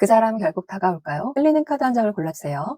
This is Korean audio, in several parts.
그 사람 결국 다가올까요? 끌리는 카드 한 장을 골라주세요.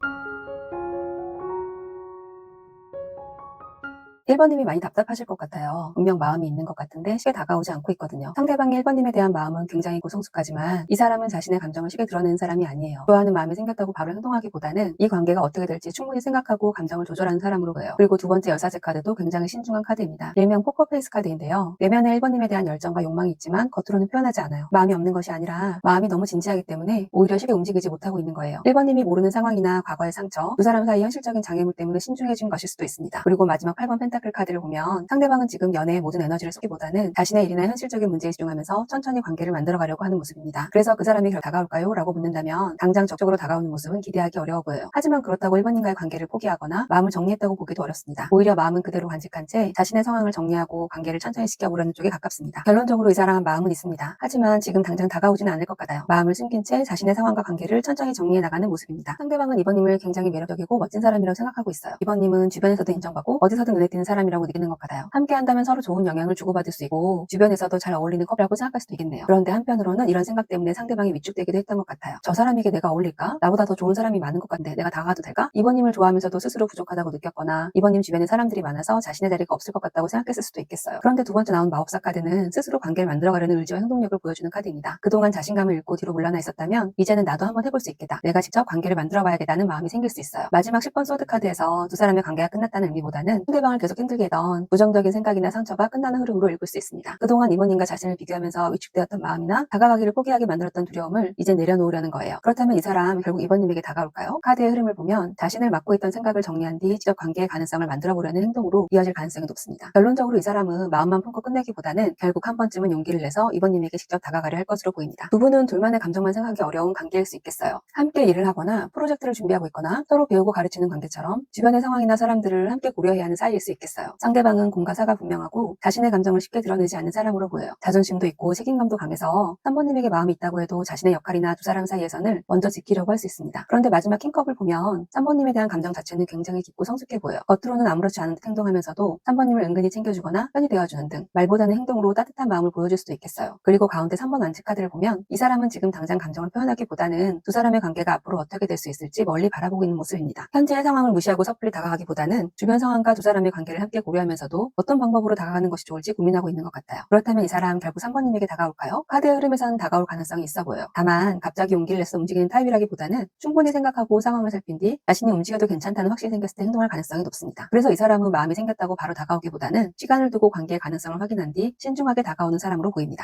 1번님이 많이 답답하실 것 같아요. 분명 마음이 있는 것 같은데 쉽게 다가오지 않고 있거든요. 상대방이 1번님에 대한 마음은 굉장히 고성숙하지만 이 사람은 자신의 감정을 쉽게 드러내는 사람이 아니에요. 좋아하는 마음이 생겼다고 바로 행동하기보다는 이 관계가 어떻게 될지 충분히 생각하고 감정을 조절하는 사람으로 보여요. 그리고 두 번째 열사제 카드도 굉장히 신중한 카드입니다. 일명 포커페이스 카드인데요. 내면에 1번님에 대한 열정과 욕망이 있지만 겉으로는 표현하지 않아요. 마음이 없는 것이 아니라 마음이 너무 진지하기 때문에 오히려 쉽게 움직이지 못하고 있는 거예요. 1번님이 모르는 상황이나 과거의 상처, 두 사람 사이 현실적인 장애물 때문에 신중해진 것일 수도 있습니다. 그리고 마지막 8번 펜타클 카드를 보면 상대방은 지금 연애에 모든 에너지를 쏟기보다는 자신의 일이나 현실적인 문제에 집중하면서 천천히 관계를 만들어가려고 하는 모습입니다. 그래서 그 사람이 결국 다가올까요? 라고 묻는다면 당장 적극적으로 다가오는 모습은 기대하기 어려워 보여요. 하지만 그렇다고 1번님과의 관계를 포기하거나 마음을 정리했다고 보기도 어렵습니다. 오히려 마음은 그대로 간직한 채 자신의 상황을 정리하고 관계를 천천히 지켜보려는 쪽에 가깝습니다. 결론적으로 이 사람 마음은 있습니다. 하지만 지금 당장 다가오지는 않을 것 같아요. 마음을 숨긴 채 자신의 상황과 관계를 천천히 정리해 나가는 모습입니다. 상대방은 2번님을 굉장히 매력적이고 멋진 사람이라고 생각하고 있어요. 2번님은 주변에서도 인정받고 어디서든 눈에 띄는 사람이라고 느끼는 것 같아요. 함께 한다면 서로 좋은 영향을 주고받을 수 있고 주변에서도 잘 어울리는 커플이라고 생각할 수도 있겠네요. 그런데 한편으로는 이런 생각 때문에 상대방이 위축되기도 했던 것 같아요. 저 사람에게 내가 어울릴까? 나보다 더 좋은 사람이 많은 것 같은데 내가 다가가도 될까? 2번님을 좋아하면서도 스스로 부족하다고 느꼈거나 2번님 주변에 사람들이 많아서 자신의 자리가 없을 것 같다고 생각했을 수도 있겠어요. 그런데 두 번째 나온 마법사 카드는 스스로 관계를 만들어가려는 의지와 행동력을 보여주는 카드입니다. 그동안 자신감을 잃고 뒤로 물러나 있었다면 이제는 나도 한번 해볼 수 있겠다. 내가 직접 관계를 만들어봐야겠다는 마음이 생길 수 있어요. 마지막 10번 소드 카드에서 두 사람의 관계가 끝났다는 의미보다는 상대방을 계속 힘들게 했던 부정적인 생각이나 상처가 끝나는 흐름으로 읽을 수 있습니다. 그동안 이모님과 자신을 비교하면서 위축되었던 마음이나 다가가기를 포기하게 만들었던 두려움을 이제 내려놓으려는 거예요. 그렇다면 이 사람 결국 이번님에게 다가올까요? 카드의 흐름을 보면 자신을 맡고 있던 생각을 정리한 뒤 직접 관계의 가능성을 만들어 보려는 행동으로 이어질 가능성이 높습니다. 결론적으로 이 사람은 마음만 품고 끝내기보다는 결국 한 번쯤은 용기를 내서 이번님에게 직접 다가가려 할 것으로 보입니다. 두 분은 둘만의 감정만 생각하기 어려운 관계일 수 있겠어요. 함께 일을 하거나 프로젝트를 준비하고 있거나 서로 배우고 가르치는 관계처럼 주변의 상황이나 사람들을 함께 고려해야 하는 사이일 수 있겠어요. 상대방은 공과 사가 분명하고 자신의 감정을 쉽게 드러내지 않는 사람으로 보여요. 자존심도 있고 책임감도 강해서 3번님에게 마음이 있다고 해도 자신의 역할이나 두 사람 사이의 선을 먼저 지키려고 할 수 있습니다. 그런데 마지막 킹컵을 보면 3번님에 대한 감정 자체는 굉장히 깊고 성숙해 보여요. 겉으로는 아무렇지 않은 듯 행동하면서도 3번님을 은근히 챙겨주거나 편이 되어주는 등 말보다는 행동으로 따뜻한 마음을 보여줄 수도 있겠어요. 그리고 가운데 3번 완치 카드를 보면 이 사람은 지금 당장 감정을 표현하기보다는 두 사람의 관계가 앞으로 어떻게 될 수 있을지 멀리 바라보고 있는 모습입니다. 현재의 상황을 무시하고 섣불리 다가가기보다는 주변 상황과 두 사람의 관계를 함께 고려하면서도 어떤 방법으로 다가가는 것이 좋을지 고민하고 있는 것 같아요. 그렇다면 이 사람 결국 3번님에게 다가올까요? 카드의 흐름에서는 다가올 가능성이 있어 보여요. 다만 갑자기 용기를 내서 움직이는 타입이라기보다는 충분히 생각하고 상황을 살핀 뒤 자신이 움직여도 괜찮다는 확신이 생겼을 때 행동할 가능성이 높습니다. 그래서 이 사람은 마음이 생겼다고 바로 다가오기보다는 시간을 두고 관계의 가능성을 확인한 뒤 신중하게 다가오는 사람으로 보입니다.